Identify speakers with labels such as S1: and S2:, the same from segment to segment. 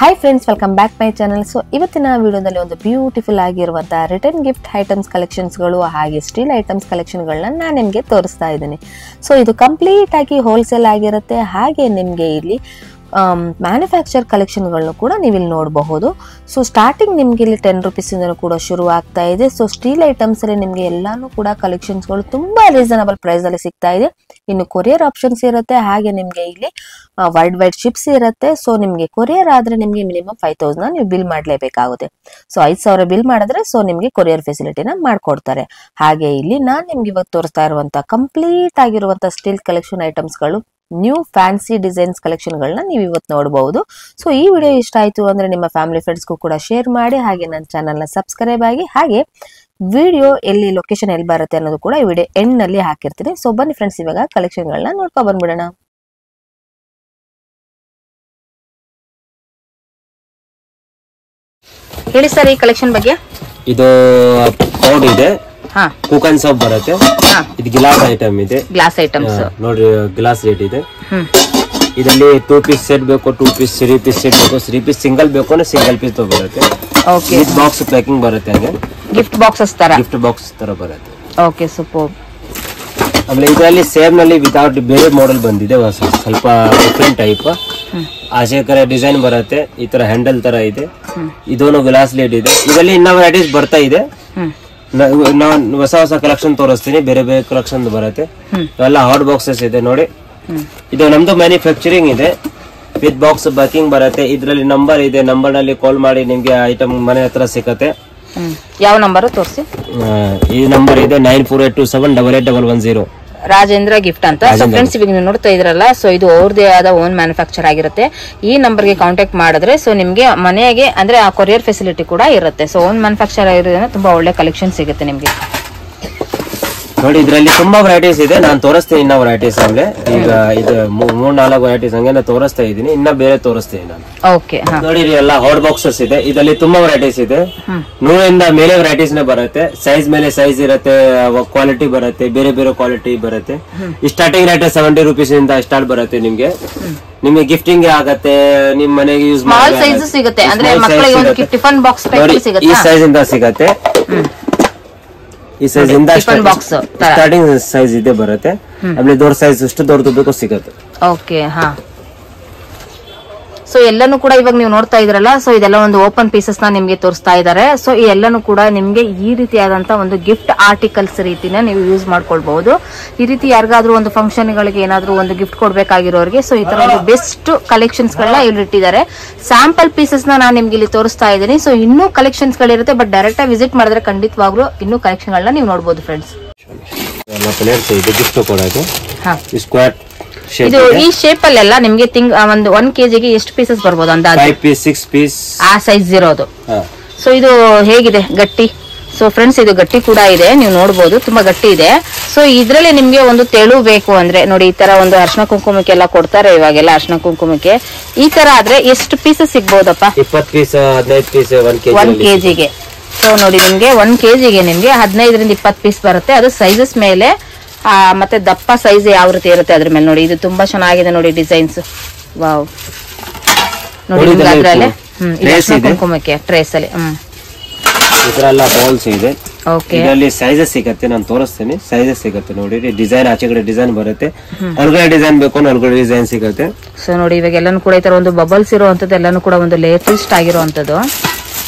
S1: Hi friends, welcome back my channel. So ಇವತ್ತಿನ ವಿಡಿಯೋದಲ್ಲಿ ಒಂದು ಬ್ಯೂಟಿಫುಲ್ ಆಗಿರುವಂತಹ ರಿಟರ್ನ್ ಗಿಫ್ಟ್ ಐಟಮ್ಸ್ ಕಲೆಕ್ಷನ್ಸ್ಗಳು ಹಾಗೆ ಸ್ಟೀಲ್ ಐಟಮ್ಸ್ ಕಲೆಕ್ಷನ್ಗಳನ್ನ ನಾನು ನಿಮಗೆ ತೋರಿಸ್ತಾ ಇದ್ದೀನಿ. ಸೊ ಇದು ಕಂಪ್ಲೀಟ್ ಆಗಿ ಹೋಲ್ಸೇಲ್ ಆಗಿರುತ್ತೆ. ಹಾಗೆ ನಿಮಗೆ ಇಲ್ಲಿ ಮ್ಯಾನುಫ್ಯಾಕ್ಚರ್ ಕಲೆಕ್ಷನ್ಗಳನ್ನು ಕೂಡ ನೀವು ಇಲ್ಲಿ ನೋಡಬಹುದು. ಸೊ ಸ್ಟಾರ್ಟಿಂಗ್ ನಿಮ್ಗೆ ಇಲ್ಲಿ 10 ರೂಪೀಸಿಂದ ಕೂಡ ಶುರು ಆಗ್ತಾ ಇದೆ. ಸೊ ಸ್ಟೀಲ್ ಐಟಮ್ಸ್ ಅಲ್ಲಿ ನಿಮಗೆ ಎಲ್ಲಾನು ಕೂಡ ಕಲೆಕ್ಷನ್ಸ್ಗಳು ತುಂಬಾ ರೀಸನಬಲ್ ಪ್ರೈಸ್ ಅಲ್ಲಿ ಸಿಗ್ತಾ ಇದೆ. ಇನ್ನು ಕೊರಿಯರ್ ಆಪ್ಷನ್ಸ್ ಇರುತ್ತೆ. ಹಾಗೆ ನಿಮ್ಗೆ ಇಲ್ಲಿ ವರ್ಲ್ಡ್ ವೈಡ್ ಶಿಪ್ಸ್ ಇರುತ್ತೆ. ಸೊ ನಿಮ್ಗೆ ಕೊರಿಯರ್ ಆದ್ರೆ ನಿಮ್ಗೆ ಮಿನಿಮಮ್ 5000 ನೀವು ಬಿಲ್ ಮಾಡ್ಲೇಬೇಕಾಗುತ್ತೆ. ಸೊ 5000 ಬಿಲ್ ಮಾಡಿದ್ರೆ ಸೊ ನಿಮ್ಗೆ ಕೊರಿಯರ್ ಫೆಸಿಲಿಟಿನ ಮಾಡ್ಕೊಡ್ತಾರೆ. ಹಾಗೆ ಇಲ್ಲಿ ನಾನು ನಿಮ್ಗೆ ಇವತ್ತು ತೋರಿಸ್ತಾ ಇರುವಂತ ಕಂಪ್ಲೀಟ್ ಆಗಿರುವಂತ ಸ್ಟೀಲ್ ಕಲೆಕ್ಷನ್ ಐಟಮ್ಸ್ಗಳು ನ್ಯೂ ಫ್ಯಾನ್ಸಿ ಡಿಸೈನ್ಸ್ ಕಲೆಕ್ಷನ್ಗಳನ್ನ ನೀವು ಇವತ್ತು ನೋಡಬಹುದು. ಸೊ ಈ ವಿಡಿಯೋ ಇಷ್ಟ ಆಯ್ತು ಅಂದ್ರೆ ನಿಮ್ಮ ಫ್ಯಾಮಿಲಿ ಫ್ರೆಂಡ್ಸ್ಗೂ ಕೂಡ ಶೇರ್ ಮಾಡಿ. ಹಾಗೆ ನನ್ನ ಚಾನಲ್ನ ಸಬ್ಸ್ಕ್ರೈಬ್ ಆಗಿ. ಹಾಗೆ ವಿಡಿಯೋ ಎಲ್ಲಿ ಲೊಕೇಶನ್ ಎಲ್ಲಿ ಬರುತ್ತೆ ಅನ್ನೋದು ಕೂಡ ಈ ವಿಡಿಯೋ ಎಂಡ್ ನಲ್ಲಿ ಹಾಕಿರ್ತೀನಿ. ಸೊ ಬನ್ನಿ ಫ್ರೆಂಡ್ಸ್, ಇವಾಗ ಕಲೆಕ್ಷನ್ಗಳನ್ನ ನೋಡ್ಕೊ ಬಂದ್ಬಿಡೋಣ. ಹೇಳಿ ಸರ್, ಈ ಕಲೆಕ್ಷನ್ ಬಗ್ಗೆ.
S2: ಇದು ಪೌಡ್ ಇದೆ, ಕುಕನ್ ಸೋಪ್ ಬರುತ್ತೆ. ಇದು ಗ್ಲಾಸ್ ಐಟಮ್ ಇದೆ. ಗ್ಲಾಸ್ ಐಟಮ್ಸ್ ನೋಡ್ರಿ, ಗ್ಲಾಸ್ ರೇಟ್ ಇದೆ. ಇದರಲ್ಲಿ 2 ಪೀಸ್ ಸೆಟ್ ಬೇಕು, 2 ಪೀಸ್ 3 ಪೀಸ್ ಸೆಟ್ ಬೇಕು, 3 ಪೀಸ್ ಸಿಂಗಲ್ ಬೇಕು ಅಂದ್ರೆ ಸಿಂಗಲ್ ಪೀಸ್ ಬರುತ್ತೆ. ಗಿಫ್ಟ್ ಬಾಕ್ಸ್ ಪ್ಯಾಕಿಂಗ್ ಬರುತ್ತೆ. ಹಂಗೆ
S1: ಗಿಫ್ಟ್ ಬಾಕ್ಸಸ್ ತರ
S2: ಬರುತ್ತೆ.
S1: Okay, super.
S2: ಆಮೇಲೆ ಇದರಲ್ಲಿ ಸೇಮ್ ನಲ್ಲಿ ವಿತೌಟ್ ಬೇರೆ ಮಾಡೆಲ್ ಬಂದಿದೆ, ಸ್ವಲ್ಪ ಡಿಫ್ರೆಂಟ್ ಟೈಪ್. ಆಚೆ ಕಡೆ ಡಿಸೈನ್ ಬರುತ್ತೆ, ಈ ತರ ಹ್ಯಾಂಡಲ್ ತರ ಇದೆ. ಇದೊಂದು ಗ್ಲಾಸ್ ಲೇಟ್ ಇದೆ. ಇದರಲ್ಲಿ ಇನ್ನ ವೆರೈಟೀಸ್ ಬರ್ತಾ ಇದೆ. ನಾನು ಹೊಸ ಕಲೆಕ್ಷನ್ ತೋರಿಸ್ತೀನಿ, ಬೇರೆ ಬೇರೆ ಕಲೆಕ್ಷನ್ ಬರುತ್ತೆ. ಎಲ್ಲ ಹಾಟ್ ಬಾಕ್ಸಸ್ ಇದೆ ನೋಡಿ. ಇದು ನಮ್ದು ಮ್ಯಾನುಫ್ಯಾಕ್ಚರಿಂಗ್ ಇದೆ. ವಿತ್ ಬಾಕ್ಸ್ ಪ್ಯಾಕಿಂಗ್ ಬರುತ್ತೆ. ಇದರಲ್ಲಿ ನಂಬರ್ ಇದೆ, ನಂಬರ್ ನಲ್ಲಿ ಕಾಲ್ ಮಾಡಿ ನಿಮ್ಗೆ ಐಟಮ್ ಮನೆ ಹತ್ರ ಸಿಕ್ಕತ್ತೆ.
S1: ಯಾವ ನಂಬರ್ ತೋರಿಸಿ?
S2: ಈ ನಂಬರ್ ಇದೆ 9482788110.
S1: ರಾಜೇಂದ್ರ ಗಿಫ್ಟ್ ಅಂತ. ಸೊ ಫ್ರೆಂಡ್ಸ್, ಇವಾಗ ನೀವು ನೋಡ್ತಾ ಇದ್ರಲ್ಲ, ಸೊ ಇದು ಅವ್ರದೇ ಆದ ಓನ್ ಮ್ಯಾನುಫ್ಯಾಕ್ಚರ್ ಆಗಿರುತ್ತೆ. ಈ ನಂಬರ್ಗೆ ಕಾಂಟ್ಯಾಕ್ಟ್ ಮಾಡಿದ್ರೆ ಸೊ ನಿಮ್ಗೆ ಮನೆಗೆ ಅಂದ್ರೆ ಆ ಕೊರಿಯರ್ ಫೆಸಿಲಿಟಿ ಕೂಡ ಇರುತ್ತೆ. ಸೊ ಓನ್ ಮ್ಯಾನುಫ್ಯಾಕ್ಚರ್ ಆಗಿರೋದ್ರಿಂದ ತುಂಬಾ ಒಳ್ಳೆ ಕಲೆಕ್ಷನ್ ಸಿಗುತ್ತೆ ನಿಮ್ಗೆ.
S2: ನೋಡಿ, ಇದರಲ್ಲಿ ತುಂಬಾ ವೆರೈಟೀಸ್ ಇದೆ. ನಾನು ತೋರಿಸ್ತೀನಿ ಇನ್ನ ವೆರೈಟೀಸ್. ಆಮೇಲೆ ಈಗ ಇದು 3-4 ವೆರೈಟೀಸ್ ಹಂಗೆ ತೋರಿಸ್ತಾ ಇದ್ದೀನಿ. ಇನ್ನ ಬೇರೆ ತೋರಿಸ್ತೀನಿ ನಾನು.
S1: ಓಕೆ,
S2: ನೋಡಿ, ಎಲ್ಲ ಹಾಟ್ ಬಾಕ್ಸಸ್ ಇದೆ. ಇದರಲ್ಲಿ ತುಂಬಾ ವೆರೈಟೀಸ್ ಇದೆ. 100 ಮೇಲೆ ವೆರೈಟೀಸ್ ಬರುತ್ತೆ. ಸೈಜ್ ಮೇಲೆ ಸೈಜ್ ಇರುತ್ತೆ, ಕ್ವಾಲಿಟಿ ಬರುತ್ತೆ, ಬೇರೆ ಬೇರೆ ಕ್ವಾಲಿಟಿ ಬರುತ್ತೆ. ಸ್ಟಾರ್ಟಿಂಗ್ ರೇಟ್ 70 ರೂಪೀಸ್ ಇಂದ ಸ್ಟಾರ್ಟ್ ಬರುತ್ತೆ. ನಿಮ್ಗೆ ಗಿಫ್ಟಿಂಗ್ ಆಗತ್ತೆ, ನಿಮ್ ಮನೆಗೆ ಯೂಸ್ ಮಾಡಿ. ಈ ಸೈಜ್ ಇಂದ ಸಿಗತ್ತೆ. ಈ ಸೈಜ್ ಇಂದ ಸ್ಟಾರ್ಟಿಂಗ್ ಸೈಜ್ ಇದೆ ಬರುತ್ತೆ. ಆಮೇಲೆ ದೊಡ್ಡ ಸೈಜ್ ಎಷ್ಟು ದೊಡ್ಡದು ಬೇಕೋ ಸಿಗತ್ತೆ.
S1: ಓಕೆ, ಸೊ ಎಲ್ಲಾನು ಕೂಡ ಇವಾಗ ನೀವು ನೋಡ್ತಾ ಇದ್ರಲ್ಲ, ಸೊ ಇದೆಲ್ಲ ಒಂದು ಓಪನ್ ಪೀಸಸ್ ನ ನಿಮ್ಗೆ ತೋರಿಸ್ತಾ ಇದ್ದಾರೆ. ಸೊ ಈ ಎಲ್ಲಾನು ಕೂಡ ನಿಮ್ಗೆ ಈ ರೀತಿಯಾದಂತ ಒಂದು ಗಿಫ್ಟ್ ಆರ್ಟಿಕಲ್ಸ್ ರೀತಿನ ನೀವು ಯೂಸ್ ಮಾಡ್ಕೊಳ್ಬಹುದು. ಈ ರೀತಿ ಯಾರಿಗಾದ್ರೂ ಒಂದು ಫಂಕ್ಷನ್ ಗಳಿಗೆ ಏನಾದ್ರೂ ಒಂದು ಗಿಫ್ಟ್ ಕೊಡ್ಬೇಕಾಗಿರೋರಿಗೆ ಸೊ ಈ ತರ ಒಂದು ಬೆಸ್ಟ್ ಕಲೆಕ್ಷನ್ಸ್ ಗಳನ್ನ ಇಲ್ಲಿ ಇಟ್ಟಿದ್ದಾರೆ. ಸ್ಯಾಂಪಲ್ ಪೀಸಸ್ ನಾನು ನಿಮ್ಗೆ ಇಲ್ಲಿ ತೋರಿಸ್ತಾ ಇದ್ದೀನಿ. ಸೊ ಇನ್ನೂ ಕಲೆಕ್ಷನ್ಸ್ ಗಳಿರುತ್ತೆ, ಬಟ್ ಡೈರೆಕ್ಟ್ ಆಗಿ ವಿಸಿಟ್ ಮಾಡಿದ್ರೆ ಖಂಡಿತವಾಗ್ಲೂ ಇನ್ನೂ ಕಲೆಕ್ಷನ್ ಗಳನ್ನ ನೀವು ನೋಡಬಹುದು ಫ್ರೆಂಡ್ಸ್. ಇದು ಈ ಶೇಪ್ ಅಲ್ಲೆಲ್ಲ ನಿಮ್ಗೆ ಒಂದು 1 kg ಎಷ್ಟು ಪೀಸಸ್ ಬರ್ಬೋದು ಅಂದಾಜು?
S2: 5 ಪೀಸ್ 6 ಪೀಸ್
S1: ಆ ಸೈಜ್ ಇರೋದು. ಸೊ ಇದು ಹೇಗಿದೆ ಗಟ್ಟಿ? ಸೊ ಫ್ರೆಂಡ್ಸ್, ಇದು ಗಟ್ಟಿ ಕೂಡ ಇದೆ, ನೀವು ನೋಡಬಹುದು, ತುಂಬಾ ಗಟ್ಟಿ ಇದೆ. ಸೊ ಇದ್ರಲ್ಲಿ ನಿಮ್ಗೆ ಒಂದು ತೆಳು ಬೇಕು ಅಂದ್ರೆ ನೋಡಿ, ಈ ತರ ಒಂದು ಅರ್ಶನ ಕುಂಕುಮಕ್ಕೆ ಎಲ್ಲ ಕೊಡ್ತಾರೆ ಇವಾಗೆಲ್ಲ. ಅರ್ಶನ ಕುಂಕುಮಕ್ಕೆ ಈ ತರ ಆದ್ರೆ ಎಷ್ಟು ಪೀಸಸ್ ಸಿಗ್ಬೋದಪ್ಪ?
S2: 20 ಪೀಸ್ 15 ಪೀಸ್
S1: 1 kg. ಸೊ ನೋಡಿ, ನಿಮ್ಗೆ 1 kg ನಿಮ್ಗೆ 15ರಿಂದ 20 ಪೀಸ್ ಬರುತ್ತೆ. ಅದು ಸೈಜಸ್ ಮೇಲೆ ಮತ್ತೆ ದಪ್ಪ ಸೈಜ್ ಯಾವ ರೀತಿ ಇರುತ್ತೆ ಅದ್ರ ಮೇಲೆ ನೋಡಿ. ಇದು ತುಂಬಾ ಚೆನ್ನಾಗಿದೆ ನೋಡಿ ಡಿಸೈನ್ಸ್. ವಾವ್, ನೋಡಿ ಅದ್ರಲ್ಲಿ ಕುಂಕುಮಕ್ಕೆ ಟ್ರೇಸ್ ಅಲ್ಲಿ
S2: ಇದರೆಲ್ಲ ಬೌಲ್ಸ್ ಇದೆ. ಇದರಲ್ಲಿ ಸೈಜಸ್ ಸಿಗುತ್ತೆ, ನಾನು ತೋರಿಸ್ತೀನಿ. ಸೈಜಸ್ ಸಿಗುತ್ತೆ ನೋಡಿ. ಡಿಸೈನ್ ಆಚೆ ಕಡೆ ಡಿಸೈನ್ ಬರುತ್ತೆ, ಒಳಗಡೆ ಡಿಸೈನ್ ಬೇಕು ಅಂದ್ರೆ ಒಳಗಡೆ ಡಿಸೈನ್ ಸಿಗುತ್ತೆ.
S1: ಸೊ ನೋಡಿ, ಇವಾಗ ಎಲ್ಲಾನು ಕೂಡ ಈ ತರ ಒಂದು ಬಬಲ್ಸ್ ಇರುವಂತದ್ದು, ಎಲ್ಲಾನು ಕೂಡ ಒಂದು ಲೇಟೆಸ್ಟ್ ಆಗಿರುವಂತದ್ದು.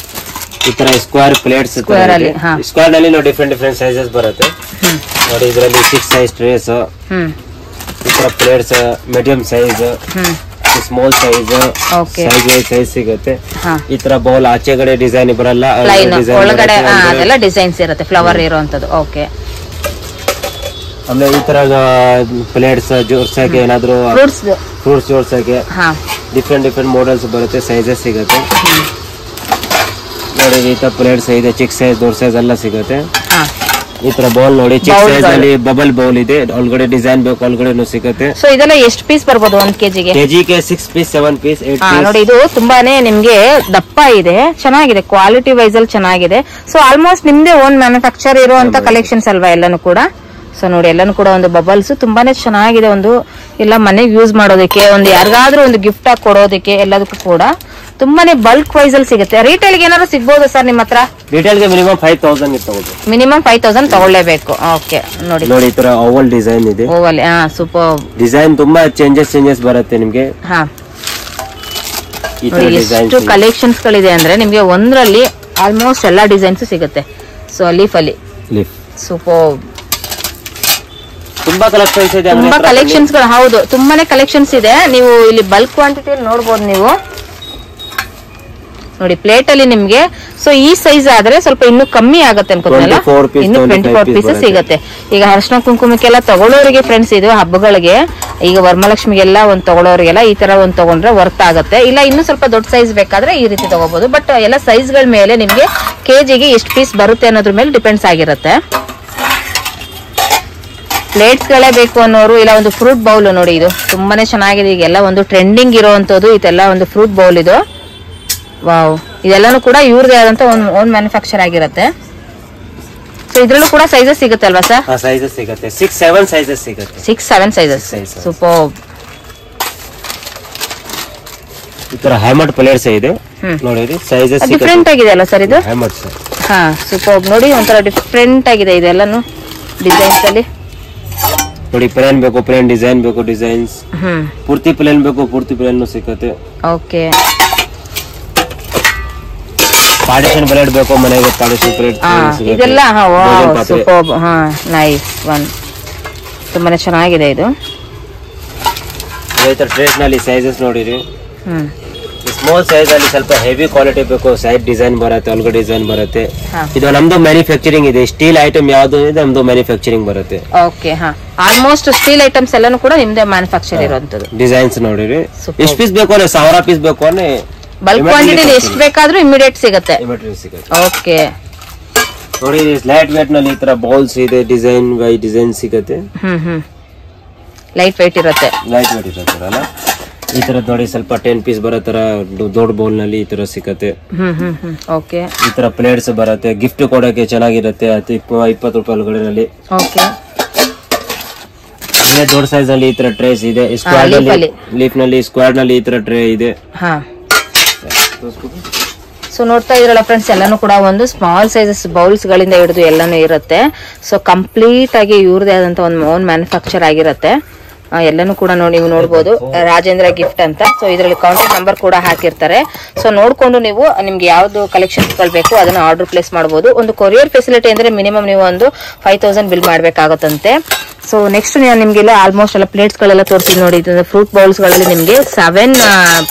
S2: ಈ ತರ ಸ್ಕ್ವೇರ್ ಪ್ಲೇಟ್ಸ್, ಸ್ಕ್ವೇರ್ ನಲ್ಲಿ ಡಿಫ್ರೆಂಟ್ ಸೈಜಸ್ ಬರುತ್ತೆ ನೋಡಿ. ಇದರಲ್ಲಿ 6 ಸೈಜ್ ಟ್ರೇಸ್, ಈ ತರ plates, medium size, small size, size ಸಿಗುತ್ತೆ. ಈ ತರ ಬೌಲ್ ಆಚೆ ಕಡೆ ಡಿಸೈನ್ ಬರಲ್ಲ,
S1: ಒಳಗಡೆ ಅದೆಲ್ಲ ಡಿಸೈನ್ಸ್ ಇರುತ್ತೆ, ಫ್ಲವರ್ ಇರುವಂತದ್ದು. ಓಕೆ,
S2: ಆಮೇಲೆ ಈ ತರ ಪ್ಲೇಟ್ಸ್ ಜೋಡ್ಸಕ್ಕೆ, ಏನಾದ್ರು ಫ್ರೂಟ್ಸ್ ಜೋಡ್ಸಕ್ಕೆ ಡಿಫ್ರೆಂಟ್ ಮಾಡೆಲ್ಸ್ ಬರುತ್ತೆ, ಸೈಜಸ್ ಸಿಗುತ್ತೆ ನೋಡಿ. ಈ ತರ ಪ್ಲೇಟ್ಸ್ ಇದೆ, ಚಿಕ್ಕ ಸೈಜ್ ದೊಡ್ಡ ಸೈಜ್ ಎಲ್ಲ ಸಿಗುತ್ತೆ. ಈ ತರ ಬೌಲ್ ನೋಡಿ, ಚಿಕ್ಕ ಸೈಜ್ ಅಲ್ಲಿ ಬಬಲ್ ಬೌಲ್ ಇದೆ, ಒಳಗಡೆ ಡಿಸೈನ್ ಬೇಕು, ಒಳಗಡೆ ಸಿಗುತ್ತೆ.
S1: ಸೊ ಇದೆಲ್ಲ ಎಷ್ಟು ಪೀಸ್ ಬರ್ಬೋದು 1 kg ಗೆ?
S2: ಕೆಜಿಗೆ 6 ಪೀಸ್ 7 ಪೀಸ್ 8 ಪೀಸ್.
S1: ನೋಡಿ, ಇದು ತುಂಬಾನೇ ನಿಮ್ಗೆ ದಪ್ಪ ಇದೆ, ಚೆನ್ನಾಗಿದೆ, ಕ್ವಾಲಿಟಿ ವೈಸ್ ಅಲ್ಲಿ ಚೆನ್ನಾಗಿದೆ. ಸೊ ಆಲ್ಮೋಸ್ಟ್ ನಿಮ್ದೇ ಓನ್ ಮ್ಯಾನುಫ್ಯಾಕ್ಚರ್ ಇರುವಂತ ಕಲೆಕ್ಷನ್ಸ್ ಅಲ್ವಾ ಎಲ್ಲಾನು ಕೂಡ? ಸೊ ನೋಡಿ ಎಲ್ಲಾನು ಕೂಡ ಒಂದು ಬಬಲ್ಸ್ ತುಂಬಾನೇ ಚೆನ್ನಾಗಿದೆ. ಒಂದು ಎಲ್ಲ ಮನೆಗೆ ಯೂಸ್ ಮಾಡೋದಕ್ಕೆ, ಒಂದು ಯಾರಿಗಾದ್ರೂ ಒಂದು ಗಿಫ್ಟ್ ಆಗಿ ಕೊಡೋದಕ್ಕೆ ಎಲ್ಲದಕ್ಕೂ ಕೂಡ ತುಂಬಾನೇ ಬಲ್ಕ್ ವೈಸ್ ಅಲ್ಲಿ ಸಿಗುತ್ತೆ. ರಿಟೇಲ್ ಗೆ ಏನಾದ್ರು ಸಿಗ್ಬೋದು ಸರ್ ನಿಮ್ಮ ಹತ್ರ?
S2: ರಿಟೇಲ್ ಗೆ ಮಿನಿಮಮ್ 5000 ತಗೋಬಹುದು.
S1: ಮಿನಿಮಮ್ 5000 ತಗೊಳ್ಳೇಬೇಕು. ಓಕೆ ನೋಡಿ
S2: ನೋಡಿ ಈ ತರ ಓವಲ್ ಡಿಸೈನ್ ಇದೆ.
S1: ಓವಲ್ ಸೂಪರ್
S2: ಡಿಸೈನ್ ತುಂಬಾ ಚೇಂಜಸ್ ಬರುತ್ತೆ ನಿಮ್ಗೆ.
S1: ಹಾ ಎಷ್ಟು ಕಲೆಕ್ಷನ್ಸ್ ಗಳಿದೆ ಅಂದ್ರೆ ನಿಮ್ಗೆ ಒಂದ್ರಲ್ಲಿ ಆಲ್ಮೋಸ್ಟ್ ಎಲ್ಲಾ ಡಿಸೈನ್ಸ್ ಸಿಗುತ್ತೆ. ಸೊ ಲೀಫ್ ಅಲ್ಲಿ ಸೂಪರ್
S2: ತುಂಬಾ ಕಲೆಕ್ಷನ್ಸ್ ಇದೆ.
S1: ತುಂಬಾ ಕಲೆಕ್ಷನ್ಸ್ ಗಳು, ಹೌದು ತುಂಬಾನೇ ಕಲೆಕ್ಷನ್ಸ್ ಇದೆ. ನೀವು ಇಲ್ಲಿ ಬಲ್ಕ್ ಕ್ವಾಂಟಿಟಿಯಲ್ಲಿ ನೋಡಬಹುದು ನೀವು ನೋಡಿ ಪ್ಲೇಟ್ ಅಲ್ಲಿ ನಿಮ್ಗೆ. ಸೊ ಈ ಸೈಜ್ ಆದ್ರೆ ಸ್ವಲ್ಪ ಇನ್ನು ಕಮ್ಮಿ ಆಗುತ್ತೆ ಅನ್ಕೋತಿನಲ್ಲ, ಇನ್ನು 24 ಪೀಸಸ್ ಸಿಗುತ್ತೆ. ಈಗ ಅರಿಶಿನ ಕುಂಕುಮಕ್ಕೆಲ್ಲ ತಗೊಳ್ಳೋರಿಗೆ ಫ್ರೆಂಡ್ಸ್, ಇದು ಹಬ್ಬಗಳಿಗೆ, ಈಗ ವರಮಹಾಲಕ್ಷ್ಮಿಗೆಲ್ಲ ಒಂದ್ ತಗೊಳ್ಳೋರಿಗೆಲ್ಲ ಈ ತರ ಒಂದ್ ತಗೊಂಡ್ರೆ ವರ್ತ್ ಆಗುತ್ತೆ. ಇಲ್ಲ ಇನ್ನು ಸ್ವಲ್ಪ ದೊಡ್ಡ ಸೈಜ್ ಬೇಕಾದ್ರೆ ಈ ರೀತಿ ತಗೋಬಹುದು. ಬಟ್ ಎಲ್ಲ ಸೈಜ್ ಗಳ ಮೇಲೆ ನಿಮ್ಗೆ ಕೆಜಿಗೆ ಎಷ್ಟು ಪೀಸ್ ಬರುತ್ತೆ ಅನ್ನೋದ್ರ ಮೇಲೆ ಡಿಪೆಂಡ್ಸ್ ಆಗಿರುತ್ತೆ. ಪ್ಲೇಟ್ಸ್ ಗಳೇ ಬೇಕು ಅನ್ನೋರು, ಇಲ್ಲ ಒಂದು ಫ್ರೂಟ್ ಬೌಲ್ ನೋಡಿ, ಇದು ತುಂಬಾನೇ ಚೆನ್ನಾಗಿದೆ. ಈಗೆಲ್ಲ ಒಂದು ಟ್ರೆಂಡಿಂಗ್ ಇರೋವಂಥದ್ದು ಇದೆಲ್ಲ ಒಂದು ಫ್ರೂಟ್ ಬೌಲ್ ಇದು. ವಾವ್, ಇದೆಲ್ಲಾನು ಕೂಡ ಇವ್ರದೇ ಆದಂತ ಓನ್ ಮ್ಯಾನುಫ್ಯಾಕ್ಚರ್ ಆಗಿರುತ್ತೆ. ಸೊ ಇದ್ರಲ್ಲೂ ಕೂಡ ಸೈಜಸ್ ಸಿಗುತ್ತೆ ಅಲ್ವಾ ಸರ್?
S2: ಸೈಜಸ್ ಸಿಗುತ್ತೆ, 6-7 ಸೈಜಸ್ ಸಿಗುತ್ತೆ.
S1: 6-7 ಸೈಜಸ್. ಸೂಪರ್.
S2: ಈ ತರ ಹ್ಯಾಮರ್ಡ್ ಪ್ಲೇಟ್ಸ್ ಇದೆ ನೋಡಿ, ಸೈಜಸ್
S1: ಡಿಫರೆಂಟ್ ಆಗಿದೆ ಅಲ್ಲ ಸರ್ ಇದು?
S2: Hammered sir.
S1: ಹಾ ಸೂಪರ್ ನೋಡಿ, ಒಂಥರ ಡಿಫರೆಂಟ್ ಆಗಿದೆ ಇದೆಲ್ಲಾನು ಡಿಸೈನ್ಸ್ ಅಲ್ಲಿ.
S2: ನೋಡಿ ಪ್ಲೇನ್ ಬೇಕು ಪ್ಲೇನ್, ಡಿಸೈನ್ ಬೇಕು ಡಿಸೈನ್ಸ್, ಪೂರ್ತಿ ಪ್ಲೇನ್ ಬೇಕು ಪೂರ್ತಿ ಪ್ಲೇನ್ ಸಿಗುತ್ತೆ.
S1: ಓಕೆ.
S2: ಪಾರ್ಟಿಷನ್ ಪ್ಲೇಟ್ ಬೇಕು ಮನೆಗೆ, ಪಾರ್ಟಿಷನ್ ಪ್ಲೇಟ್
S1: ಇದೆಲ್ಲ ಸೂಪರ್. ಹಾ ನೈಸ್ ಒನ್, ತುಂಬಾನೇ ಚೆನ್ನಾಗಿದೆ ಇದು.
S2: ಈ ತರ ಟ್ರೇಸ್ ನಲ್ಲಿ ಸೈಜಸ್ ನೋಡಿರಿ. ಸ್ಮಾಲ್ ಸೈಜ್ ಅಲ್ಲಿ ಸ್ವಲ್ಪ ಹೆವಿ ಕ್ವಾಲಿಟಿ ಬೇಕು, ಸೈಡ್ ಡಿಸೈನ್ ಬರುತ್ತೆ, ಒಳಗಡೆ ಡಿಸೈನ್ ಬರುತ್ತೆ. ಇದು ನಮ್ದು ಮ್ಯಾನುಫ್ಯಾಕ್ಚರಿಂಗ್ ಇದೆ. ಸ್ಟೀಲ್ ಐಟಮ್ ಯಾವ್ದು ಇದೆ ನಮ್ದು ಮ್ಯಾನುಫ್ಯಾಕ್ಚರಿಂಗ್ ಬರುತ್ತೆ.
S1: ಓಕೆ. ಹಾ ಆಲ್ಮೋಸ್ಟ್ ಸ್ಟೀಲ್ ಐಟಮ್ಸ್ ಎಲ್ಲಾನು ಕೂಡ ನಿಮ್ದೇ ಮ್ಯಾನುಫ್ಯಾಕ್ಚರ್ ಇರುವಂತದ್ದು.
S2: ಡಿಸೈನ್ಸ್ ನೋಡಿರಿ, ಎಷ್ಟು ಪೀಸ್ ಬೇಕು ಅಂದ್ರೆ 1000 ಪೀಸ್ ಬೇಕು ಅಂದ್ರೆ
S1: ಬಲ್ಕ್ ಕ್ವಾಂಟಿಟಿ ಎಷ್ಟು ಬೇಕಾದ್ರೂ ಇಮಿಡಿಯೇಟ್ ಸಿಗುತ್ತೆ. ಓಕೆ.
S2: ನೋಡಿ ಲೈಟ್ ವೇಟ್ ನಲ್ಲಿ ಈ ತರ ಬೌಲ್ಸ್ ಇದೆ, ಡಿಸೈನ್ ಬೈ ಡಿಸೈನ್ ಸಿಗುತ್ತೆ.
S1: ಲೈಟ್ ವೇಟ್ ಇರುತ್ತೆ.
S2: ಲೈಟ್ ವೇಟ್ ಇರುತ್ತಲ್ಲ ಈ ತರ ನೋಡಿ, ಸ್ವಲ್ಪ 10 ಪೀಸ್ ಬರೋ ತರ ದೊಡ್ಡ ಬೌಲ್ ನಲ್ಲಿ ಈ ತರ ಸಿಗುತ್ತೆ.
S1: ಓಕೆ.
S2: ಈ ತರ ಪ್ಲೇಟ್ಸ್ ಬರುತ್ತೆ, ಗಿಫ್ಟ್ ಕೊಡೋಕೆ ಚೆನ್ನಾಗಿರುತ್ತೆ. 20 ರೂಪಾಯಿ ಒಳಗಡೆ. ಓಕೆ. ದೊಡ್ಡ ಸೈಜ್ ಅಲ್ಲಿ ಈ ತರ ಟ್ರೇಸ್ ಇದೆ. ಸ್ಕ್ವೇರ್ ನಲ್ಲಿ, ಲೀಫ್ ನಲ್ಲಿ, ಸ್ಕ್ವೇರ್ ನಲ್ಲಿ ಈ ತರ ಟ್ರೇ ಇದೆ.
S1: ಸೊ ನೋಡ್ತಾ ಇದ್ರಲ್ಲ ಫ್ರೆಂಡ್ಸ್, ಎಲ್ಲಾನು ಕೂಡ ಒಂದು ಸ್ಮಾಲ್ ಸೈಜಸ್ ಬೌಲ್ಸ್ ಗಳಿಂದ ಹಿಡಿದು ಎಲ್ಲಾನು ಇರುತ್ತೆ. ಸೊ ಕಂಪ್ಲೀಟ್ ಆಗಿ ಇವ್ರದೇ ಆದಂತ ಒಂದು ಓನ್ ಮ್ಯಾನುಫ್ಯಾಕ್ಚರ್ ಆಗಿರುತ್ತೆ. ಎಲ್ಲಾನು ಕೂಡ ನೀವು ನೋಡಬಹುದು, ರಾಜೇಂದ್ರ ಗಿಫ್ಟ್ ಅಂತ. ಸೊ ಇದರಲ್ಲಿ ಕಾಂಟ್ಯಾಕ್ಟ್ ನಂಬರ್ ಕೂಡ ಹಾಕಿರ್ತಾರೆ. ಸೊ ನೋಡ್ಕೊಂಡು ನೀವು ನಿಮ್ಗೆ ಯಾವ್ದು ಕಲೆಕ್ಷನ್ಸ್ ಗಳು ಬೇಕು ಅದನ್ನ ಆರ್ಡರ್ ಪ್ಲೇಸ್ ಮಾಡಬಹುದು. ಒಂದು ಕೊರಿಯರ್ ಫೆಸಿಲಿಟಿ ಅಂದ್ರೆ ಮಿನಿಮಮ್ ನೀವು ಒಂದು 5000 ಬಿಲ್ ಮಾಡ್ಬೇಕಾಗತ್ತಂತೆ. ಸೊ ನೆಕ್ಸ್ಟ್ ನಾನು ನಿಮ್ಗೆ ಆಲ್ಮೋಸ್ಟ್ ಎಲ್ಲ ಪ್ಲೇಟ್ಸ್ ಗಳೆಲ್ಲ ತೋರಿಸ್ತೀನಿ ನೋಡಿ. ಫ್ರೂಟ್ ಬೌಲ್ಸ್ ಗಳಲ್ಲಿ ನಿಮ್ಗೆ 7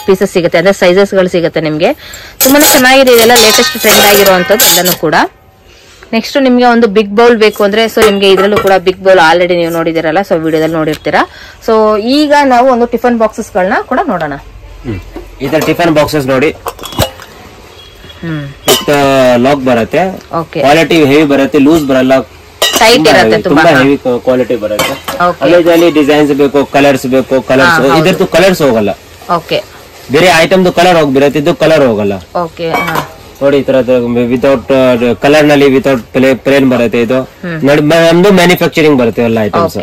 S1: ಪೀಸಸ್ ಸಿಗುತ್ತೆ, ಅಂದ್ರೆ ಸೈಜಸ್ ಗಳು ಸಿಗುತ್ತೆ ನಿಮ್ಗೆ. ತುಂಬಾನೇ ಚೆನ್ನಾಗಿದೆ, ಇದೆಲ್ಲ ಲೇಟೆಸ್ಟ್ ಟ್ರೆಂಡ್ ಆಗಿರುವಂತದ್ದು ಎಲ್ಲಾನು ಕೂಡ. ನೆಕ್ಸ್ಟ್ ನಿಮ್ಗೆ ಒಂದು ಬಿಗ್ ಬೌಲ್ ಬೇಕು ಅಂದ್ರೆ, ಸೊ ನಿಮ್ಗೆ ಇದ್ರಲ್ಲೂ ಕೂಡ ಬಿಗ್ ಬೌಲ್ ಆಲ್ರೆಡಿ ನೀವು ನೋಡಿದಿರಲ್ಲ, ಸೊ ವಿಡಿಯೋದಲ್ಲಿ ನೋಡಿರ್ತೀರಾ. ಸೊ ಈಗ ನಾವು ಒಂದು ಟಿಫನ್ ಬಾಕ್ಸಸ್ ಗಳನ್ನ ಕೂಡ ನೋಡೋಣ.
S2: ಇದರ ಟಿಫನ್ ಬಾಕ್ಸಸ್ ನೋಡಿ, ಲಾಕ್ ಬರುತ್ತೆ, ಕ್ವಾಲಿಟಿ ಹೆವಿ ಬರುತ್ತೆ, ಲೂಸ್ ಬರಲ್ಲ,
S1: ಟೈಟ್ ಇರುತ್ತೆ,
S2: ತುಂಬಾ ಹೆವಿ ಕ್ವಾಲಿಟಿ ಬರುತ್ತೆ. ಅಲ್ಲಿ ಡಿಸೈನ್ಸ್ ಬೇಕು, ಕಲರ್ಸ್ ಬೇಕು, ಕಲರ್ಸ್ ಇದ್ರದ್ದು ಕಲರ್ಸ್ ಹೋಗಲ್ಲ.
S1: ಓಕೆ.
S2: ಬೇರೆ ಐಟಮ್ದು ಕಲರ್ ಹೋಗ್ಬಿರತ್ತೆ, ಇದು ಕಲರ್ ಹೋಗಲ್ಲ.
S1: ಓಕೆ.
S2: ನೋಡಿ ಈ ತರದ್ದು ವಿತೌಟ್ ಕಲರ್ ನಲ್ಲಿ ವಿತೌಟ್ ಪ್ಲೇನ್ ಬರುತ್ತೆ. ಇದು ನೋಡಿ ನಮ್ದು ಮ್ಯಾನುಫ್ಯಾಕ್ಚರಿಂಗ್ ಬರುತ್ತೆ ಎಲ್ಲ ಐಟಮ್ಸ್.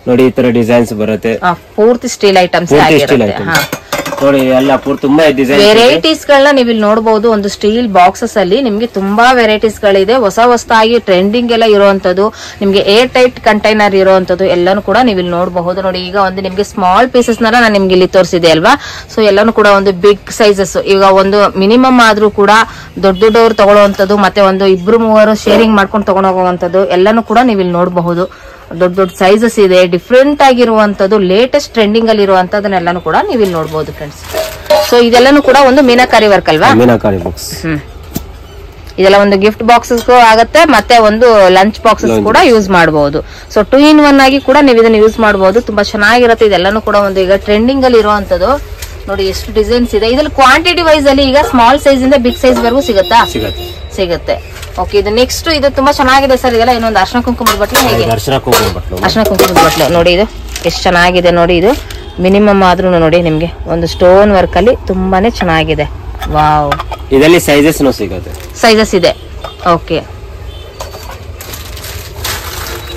S2: ನೋಡಿ ಈ ತರ ಡಿಸೈನ್ಸ್ ಬರುತ್ತೆ,
S1: ಪೂರ್ತಿ ಸ್ಟೀಲ್ ಐಟಮ್ಸ್
S2: ನೋಡಿ ಎಲ್ಲ ತುಂಬಾ ಡಿಸೈನ್
S1: ವೆರೈಟೀಸ್ ಗಳನ್ನ ನೀವು ಇಲ್ಲಿ ನೋಡಬಹುದು. ಒಂದು ಸ್ಟೀಲ್ ಬಾಕ್ಸಸ್ ಅಲ್ಲಿ ನಿಮ್ಗೆ ತುಂಬಾ ವೆರೈಟೀಸ್ ಗಳಿದೆ, ಹೊಸದಾಗಿ ಟ್ರೆಂಡಿಂಗ್ ಎಲ್ಲ ಇರುವಂತದ್ದು, ನಿಮ್ಗೆ ಏರ್ ಟೈಟ್ ಕಂಟೈನರ್ ಇರುವಂತದ್ದು ಎಲ್ಲಾನು ಕೂಡ ನೀವು ಇಲ್ಲಿ ನೋಡಬಹುದು. ನೋಡಿ ಈಗ ಒಂದು ನಿಮ್ಗೆ ಸ್ಮಾಲ್ ಪೀಸಸ್ ನಾನು ನಿಮ್ಗೆ ಇಲ್ಲಿ ತೋರಿಸಿದೆ ಅಲ್ವಾ. ಸೊ ಎಲ್ಲಾನು ಕೂಡ ಒಂದು ಬಿಗ್ ಸೈಜಸ್, ಈಗ ಒಂದು ಮಿನಿಮಮ್ ಆದ್ರೂ ಕೂಡ ದೊಡ್ಡವ್ರು ತಗೊಳ್ಳುವಂತದ್ದು, ಮತ್ತೆ ಒಂದು 2-3 ಶೇರಿಂಗ್ ಮಾಡ್ಕೊಂಡು ತಗೊಂಡ್ ಹೋಗುವಂತದ್ದು ಎಲ್ಲಾನು ಕೂಡ ನೀವು ಇಲ್ಲಿ ನೋಡಬಹುದು. ದೊಡ್ಡ ಸೈಜಸ್ ಇದೆ, ಡಿಫ್ರೆಂಟ್ ಆಗಿರುವಂತದ್ದು, ಲೇಟೆಸ್ಟ್ ಟ್ರೆಂಡಿಂಗ್ ಅಲ್ಲಿ ಇರುವಂತದನ್ನೆಲ್ಲಾನು ಕೂಡ ನೀವು ಇಲ್ಲಿ ನೋಡಬಹುದು ಫ್ರೆಂಡ್ಸ್. ಸೊ ಇದೆಲ್ಲಾನು ಕೂಡ ಒಂದು ಮೀನಾಕಾರಿ ವರ್ಕ್ ಅಲ್ವಾ?
S2: ಮೀನಾಕಾರಿ ಬಾಕ್ಸ್.
S1: ಇದೆಲ್ಲ ಒಂದು ಗಿಫ್ಟ್ ಬಾಕ್ಸಸ್ ಆಗುತ್ತೆ, ಮತ್ತೆ ಒಂದು ಲಂಚ್ ಬಾಕ್ಸಸ್ ಕೂಡ ಯೂಸ್ ಮಾಡಬಹುದು. ಸೊ 2 in 1 ಆಗಿ ಕೂಡ ನೀವು ಇದನ್ನ ಯೂಸ್ ಮಾಡಬಹುದು. ತುಂಬಾ ಚೆನ್ನಾಗಿರುತ್ತೆ. ಇದೆಲ್ಲಾನು ಕೂಡ ಒಂದು ಈಗ ಟ್ರೆಂಡಿಂಗ್ ಅಲ್ಲಿ ಇರುವಂತದ್ದು. ನೋಡಿ ಎಷ್ಟು ಡಿಸೈನ್ಸ್ ಇದೆ. ಇದ್ರಲ್ಲಿ ಕ್ವಾಂಟಿಟಿ ವೈಸ್ ಅಲ್ಲಿ ಈಗ ಸ್ಮಾಲ್ ಸೈಜ್ ಇಂದ ಬಿಗ್ ಸೈಜ್ ವರೆಗೂ ಸಿಗುತ್ತಾ? ಸಿಗುತ್ತೆ. ಓಕೆ. ಇದು ನೆಕ್ಸ್ಟ್ ಇದು ತುಂಬಾ ಚೆನ್ನಾಗಿದೆ ಸರ್. ಇದೆಲ್ಲ ಇನ್ನೊಂದು ಅರ್ಶನ ಕುಂಕುಮದ ಬಟ್ಲು. ಹೇಗೆ ಅರ್ಶನ ಕುಂಕುಮದ ಬಟ್ಲು ನೋಡಿ, ಇದು ಎಷ್ಟು ಚೆನ್ನಾಗಿದೆ ನೋಡಿ. ಇದು ಮಿನಿಮಮ್ ಆದ್ರೂ ನೋಡಿ ನಿಮ್ಗೆ ಒಂದು ಸ್ಟೋನ್ ವರ್ಕ್ ಅಲ್ಲಿ ತುಂಬಾನೇ ಚೆನ್ನಾಗಿದೆ. ವಾವ್.
S2: ಇದರಲ್ಲಿ ಸೈಜಸ್ ಸಿಗುತ್ತೆ,
S1: ಸೈಜಸ್ ಇದೆ. ಓಕೆ.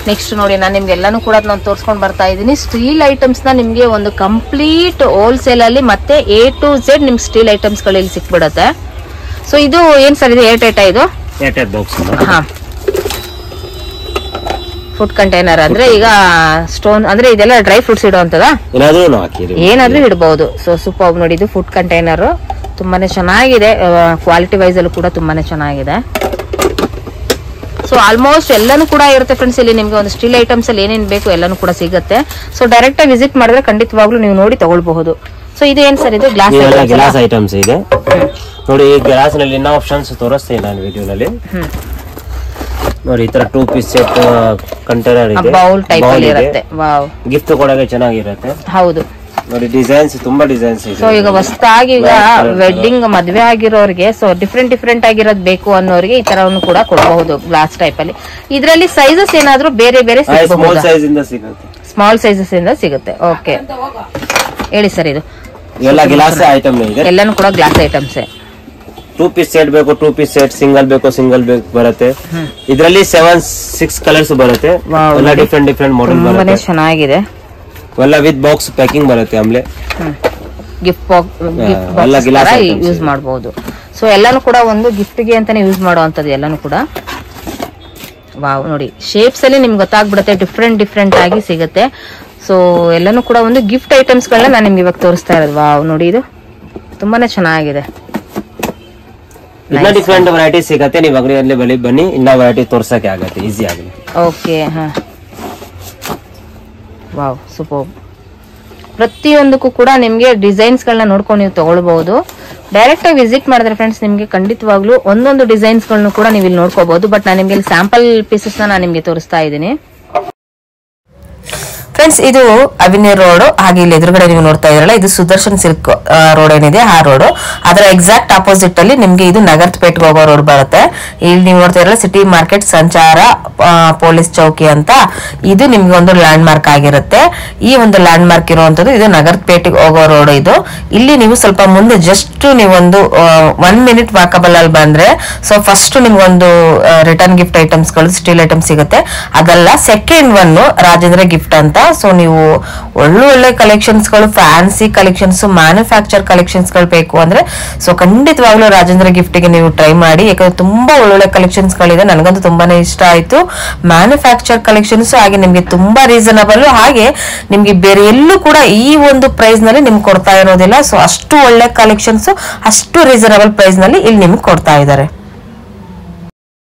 S1: ನೆಕ್ಸ್ಟ್ ನೋಡಿ ನಾನು ನಿಮ್ಗೆ ಎಲ್ಲಾನು ಕೂಡ ನಾನು ತೋರಿಸ್ಕೊಂಡು ಬರ್ತಾ ಇದ್ದೀನಿ. ಸ್ಟೀಲ್ ಐಟಮ್ಸ್ ನ ನಿಮ್ಗೆ ಒಂದು ಕಂಪ್ಲೀಟ್ ಹೋಲ್ಸೇಲ್ ಅಲ್ಲಿ ಮತ್ತೆ A to Z ನಿಮ್ಗೆ ಸ್ಟೀಲ್ ಐಟಮ್ಸ್ ಗಳು ಇಲ್ಲಿ ಸಿಕ್ಬಿಡುತ್ತೆ. ಸೊ ಇದು ಏನ್ ಸರ್, ಇದು ಏಟ್ ಇದು
S2: ಬಾಕ್ಸ್.
S1: ಹಾ, ಫುಡ್ ಕಂಟೈನರ್ ಅಂದ್ರೆ ಈಗ ಸ್ಟೋನ್ ಅಂದ್ರೆ ಇದೆಲ್ಲ ಡ್ರೈ ಫ್ರೂಟ್ಸ್ ಇಡುವಂತದ, ಏನಾದ್ರೂ ಇಡಬಹುದು. ಸೊ ಸೂಪರ್ ನೋಡಿ, ಇದು ಫುಡ್ ಕಂಟೈನರ್ ತುಂಬಾನೇ ಚೆನ್ನಾಗಿದೆ, ಕ್ವಾಲಿಟಿ ವೈಸ್ ಅಲ್ಲೂ ಕೂಡ ತುಂಬಾನೇ ಚೆನ್ನಾಗಿದೆ. ಸೊ ಆಲ್ಮೋಸ್ಟ್ ಎಲ್ಲಾನು ಕೂಡ ಇರುತ್ತೆ ಫ್ರೆಂಡ್ಸ್. ಇಲ್ಲಿ ನಿಮ್ಗೆ ಒಂದು ಸ್ಟೀಲ್ ಐಟಮ್ಸ್ ಅಲ್ಲಿ ಏನೇನ್ ಬೇಕು ಎಲ್ಲಾನು ಕೂಡ ಸಿಗುತ್ತೆ. ಸೊ ಡೈರೆಕ್ಟ್ ಆಗಿ ವಿಸಿಟ್ ಮಾಡಿದ್ರೆ ಖಂಡಿತವಾಗ್ಲೂ ನೀವು ನೋಡಿ ತಗೊಳ್ಬಹುದು. ಸೊ ಇದು ಏನ್ ಸರ್, ಇದು
S2: ಗ್ಲಾಸ್ ಐಟಮ್ಸ್ ಇದೆ ನೋಡಿ. ಈ ಗ್ಲಾಸ್ ನಲ್ಲಿ ಇನ್ನ ಆಪ್ಷನ್ಸ್ ತೋರಿಸ್ತೀನಿ ನಾನು ವಿಡಿಯೋನಲ್ಲಿ ನೋಡಿ. ಈ ತರ 2 ಪೀಸ್ ಸೆಟ್ ಕಂಟೈನರ್ ಇದೆ,
S1: ಬೌಲ್ ಟೈಪ್ ಅಲ್ಲಿ ಇರುತ್ತೆ. ವಾವ್,
S2: ಗಿಫ್ಟ್ ಕೊಡೋಕೆ ಚೆನ್ನಾಗಿರುತ್ತೆ.
S1: ಹೌದು
S2: ನೋಡಿ, ಡಿಸೈನ್ಸ್ ತುಂಬಾ ಡಿಸೈನ್ಸ್ ಇದೆ.
S1: ಸೊ ಈಗ ಹೊಸದಾಗಿ ಈಗ ವೆಡ್ಡಿಂಗ್ ಮದ್ವೆ ಆಗಿರೋರಿಗೆ ಸೊ ಡಿಫ್ರೆಂಟ್ ಆಗಿರೋದು ಬೇಕು ಅನ್ನೋರಿಗೆ ಈ ತರವನ್ನು ಕೂಡ ಕೊಡಬಹುದು ಗ್ಲಾಸ್ ಟೈಪ್ ಅಲ್ಲಿ. ಇದರಲ್ಲಿ ಸೈಜಸ್ ಏನಾದ್ರೂ ಬೇರೆ ಬೇರೆ
S2: ಸ್ಮಾಲ್ ಸೈಜ್ ಇಂದ ಸಿಗುತ್ತೆ,
S1: ಸ್ಮಾಲ್ ಸೈಜಸ್ ಇಂದ ಸಿಗುತ್ತೆ. ಓಕೆ, ಹೇಳಿ ಸರ್. ಇದು
S2: ಎಲ್ಲ ಗ್ಲಾಸ್ ಐಟಮ್ ಇದೆ,
S1: ಎಲ್ಲಾನು ಕೂಡ ಗ್ಲಾಸ್ ಐಟಮ್ಸ್.
S2: 2 ಪೀಸ್ ಸೆಟ್ ಬೇಕು 2 ಪೀಸ್ ಸೆಟ್, ಸಿಂಗಲ್ ಬೇಕು ಸಿಂಗಲ್ ಬರುತ್ತೆ. ಇದರಲ್ಲಿ 7-6 ಕಲರ್ಸ್ ಬರುತ್ತೆ, ಎಲ್ಲ ಡಿಫ್ರೆಂಟ್ ಮಾಡೆಲ್ ಬರುತ್ತೆ.
S1: ಚೆನ್ನಾಗಿದೆ,
S2: ಎಲ್ಲ ವಿತ್ ಬಾಕ್ಸ್ ಪ್ಯಾಕಿಂಗ್ ಬರುತ್ತೆ. ಆಮೇಲೆ
S1: ಗಿಫ್ಟ್ ಯೂಸ್ ಮಾಡಬಹುದು. ಸೊ ಎಲ್ಲಾನು ಕೂಡ ಒಂದು ಗಿಫ್ಟ್ ಗೆ ಅಂತಾನೆ ಯೂಸ್ ಮಾಡುವಂತದ್ದು ಎಲ್ಲಾನು ಕೂಡ. ವಾವ್ ನೋಡಿ, ಶೇಪ್ಸ್ ಅಲ್ಲಿ ನಿಮ್ಗೆ ಗೊತ್ತಾಗ್ಬಿಡುತ್ತೆ, ಡಿಫ್ರೆಂಟ್ ಆಗಿ ಸಿಗುತ್ತೆ. ಸೊ ಎಲ್ಲಾನು ಕೂಡ ಒಂದು ಗಿಫ್ಟ್ ಐಟಮ್ಸ್ ಗಳನ್ನ ನಾನು ನಿಮ್ಗೆ ಇವಾಗ ತೋರಿಸ್ತಾ ಇರೋದು. ವಾವ್ ನೋಡಿ, ಇದು ತುಂಬಾನೇ ಚೆನ್ನಾಗಿದೆ.
S2: ಇನ್ನ ಡಿಫ್ರೆಂಟ್ ವೆರೈಟಿ ಸಿಗುತ್ತೆ. ನೀವು ಅಂಗಡಿಯಲ್ಲಿ ಬಳಿ ಬನ್ನಿ, ಇನ್ನ ವೆರೈಟಿ ತೋರ್ಸಕ್ಕೆ ಆಗುತ್ತೆ, ಈಸಿ ಆಗುತ್ತೆ.
S1: ಓಕೆ, ಹಾ, ವಾವ್ ಸೂಪರ್. ಪ್ರತಿಯೊಂದಕ್ಕೂ ಕೂಡ ನಿಮ್ಗೆ ಡಿಸೈನ್ಸ್ ಗಳನ್ನ ನೋಡ್ಕೊಂಡು ನೀವು ತಗೊಳ್ಬಹುದು. ಡೈರೆಕ್ಟ್ ಆಗಿ ವಿಸಿಟ್ ಮಾಡಿದ್ರೆ ಫ್ರೆಂಡ್ಸ್ ನಿಮ್ಗೆ ಖಂಡಿತವಾಗ್ಲೂ ಒಂದೊಂದು ಡಿಸೈನ್ಸ್ ಗಳನ್ನ ಕೂಡ ನೀವು ಇಲ್ಲಿ ನೋಡ್ಕೋಬಹುದು. ಬಟ್ ನಾನು ನಿಮ್ಗೆ ಸ್ಯಾಂಪಲ್ ಪೀಸಸ್ ನಾನು ನಿಮ್ಗೆ ತೋರಿಸ್ತಾ ಇದ್ದೀನಿ. ಫ್ರೆಂಡ್ಸ್, ಇದು ಅವಿನ್ಯೂ ರೋಡ್, ಹಾಗೆ ಇಲ್ಲಿ ಎದುರುಗಡೆ ನೀವು ನೋಡ್ತಾ ಇದ್ರಲ್ಲ, ಇದು ಸುದರ್ಶನ್ ಸಿಲ್ಕ್ ರೋಡ್ ಏನಿದೆ ಆ ರೋಡ್, ಅದರ ಎಕ್ಸಾಕ್ಟ್ ಆಪೋಸಿಟ್ ಅಲ್ಲಿ ನಿಮ್ಗೆ ಇದು ನಗರಪೇಟೆಗೆ ಹೋಗೋ ರೋಡ್ ಬರುತ್ತೆ. ಇಲ್ಲಿ ನೀವು ನೋಡ್ತಾ ಇರಲ್ಲ ಸಿಟಿ ಮಾರ್ಕೆಟ್ ಸಂಚಾರ ಪೊಲೀಸ್ ಚೌಕಿ ಅಂತ, ಇದು ನಿಮ್ಗೆ ಒಂದು ಲ್ಯಾಂಡ್ ಮಾರ್ಕ್ ಆಗಿರುತ್ತೆ. ಈ ಒಂದು ಲ್ಯಾಂಡ್ ಮಾರ್ಕ್ ಇರುವಂತದ್ದು ಇದು ನಗರಪೇಟೆಗೆ ಹೋಗೋ ರೋಡ್. ಇದು ಇಲ್ಲಿ ನೀವು ಸ್ವಲ್ಪ ಮುಂದೆ ಜಸ್ಟ್ ನೀವೊಂದು 1 ಮಿನಿಟ್ ವಾಕಬಲ್ ಅಲ್ಲಿ ಬಂದ್ರೆ, ಸೊ ಫಸ್ಟ್ ನಿಮ್ಗೊಂದು ರಿಟರ್ನ್ ಗಿಫ್ಟ್ ಐಟಮ್ಸ್ ಗಳು ಸ್ಟೀಲ್ ಐಟಮ್ಸ್ ಸಿಗುತ್ತೆ. ಅದಲ್ಲ, ಸೆಕೆಂಡ್ ಒನ್ ರಾಜೇಂದ್ರ ಗಿಫ್ಟ್ ಅಂತ. ಸೊ ನೀವು ಒಳ್ಳೆ ಕಲೆಕ್ಷನ್ಸ್ ಗಳು, ಫ್ಯಾನ್ಸಿ ಕಲೆಕ್ಷನ್ಸ್, ಮ್ಯಾನುಫ್ಯಾಕ್ಚರ್ ಕಲೆಕ್ಷನ್ಸ್ ಗಳು ಬೇಕು ಅಂದ್ರೆ ಸೊ ಖಂಡಿತವಾಗ್ಲೂ ರಾಜೇಂದ್ರ ಗಿಫ್ಟ್ ಗೆ ನೀವು ಟ್ರೈ ಮಾಡಿ. ಯಾಕಂದ್ರೆ ತುಂಬಾ ಒಳ್ಳೊಳ್ಳೆ ಕಲೆಕ್ಷನ್ಸ್ ಗಳಿದೆ, ನನಗಂತೂ ತುಂಬಾನೇ ಇಷ್ಟ ಆಯ್ತು. ಮ್ಯಾನುಫ್ಯಾಕ್ಚರ್ ಕಲೆಕ್ಷನ್ಸ್, ಹಾಗೆ ನಿಮ್ಗೆ ತುಂಬಾ ರೀಸನಬಲ್, ಹಾಗೆ ನಿಮ್ಗೆ ಬೇರೆ ಎಲ್ಲೂ ಕೂಡ ಈ ಒಂದು ಪ್ರೈಸ್ ನಲ್ಲಿ ನಿಮ್ಗೆ ಕೊಡ್ತಾ ಇರೋದಿಲ್ಲ. ಸೊ ಅಷ್ಟು ಒಳ್ಳೆ ಕಲೆಕ್ಷನ್ಸ್, ಅಷ್ಟು ರೀಸನಬಲ್ ಪ್ರೈಸ್ ನಲ್ಲಿ ಇಲ್ಲಿ ನಿಮ್ಗೆ ಕೊಡ್ತಾ ಇದ್ದಾರೆ.